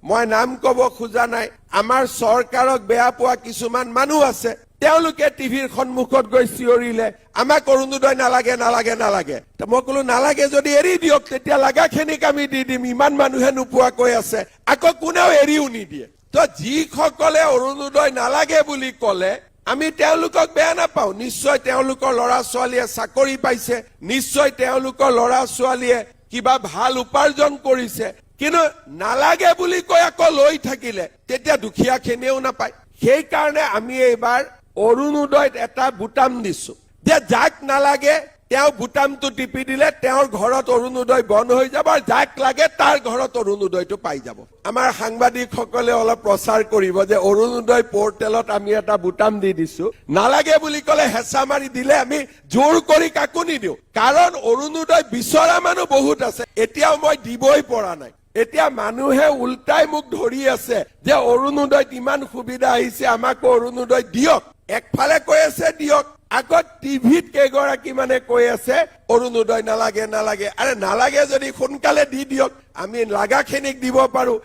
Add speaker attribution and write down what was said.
Speaker 1: মই নাম কব খোজা নাই আমাৰ চৰকাৰক বেয়া পোৱা কিছুমান মানুহ আছে তেওঁলোকে টিভিৰ সন্মুখত গৈ চিঞৰিলে আমাক অৰুণোদয় নালাগে নালাগে নালাগে মই কলো নালাগে যদি এৰি দিয়ক তেতিয়া লাগাখিনিক আমি দি দিম ইমান মানুহে নোপোৱা কৈ আছে আকৌ কোনেও এৰিও নিদিয়ে তো যিসকলে অৰুণোদয় নালাগে বুলি কলে আমি তেওঁলোকক বেয়া নাপাওঁ নিশ্চয় তেওঁলোকৰ ল'ৰা ছোৱালীয়ে চাকৰি পাইছে নিশ্চয় তেওঁলোকৰ ল'ৰা ছোৱালীয়ে কিবা ভাল উপাৰ্জন কৰিছে কিন্তু নালাগে বুলি কৈ আকৌ লৈ থাকিলে তেতিয়া দুখীয়াখিনিও নাপায় সেইকাৰণে আমি এইবাৰ অৰুণোদয়ত এটা বুটাম দিছো যে যাক নালাগে তেওঁ বুটামটো টিপি দিলে তেওঁৰ ঘৰত অৰুণোদয় বন্ধ হৈ যাব আৰু যাক লাগে তাৰ ঘৰত অৰুণোদয়টো পাই যাব আমাৰ সাংবাদিকসকলে অলপ প্ৰচাৰ কৰিব যে অৰুণোদয় পৰ্টেলত আমি এটা বুটাম দি দিছো নালাগে বুলি ক'লে হেঁচা মাৰি দিলে আমি জোৰ কৰি কাকো নিদিওঁ কাৰণ অৰুণোদয় বিচৰা মানুহ বহুত আছে এতিয়াও মই দিবই পৰা নাই এতিয়া মানুহে উল্টাই মোক ধৰি আছে যে অৰুণোদয়ত ইমান সুবিধা আহিছে আমাক অৰুণোদয় দিয়ক একফালে কৈ আছে দিয়ক আগত টিভিত কেইগৰাকী মানে কৈ আছে অৰুণোদয় নালাগে নালাগে আৰে নালাগে যদি সোনকালে দি দিয়ক আমি লাগাখিনিক দিব পাৰো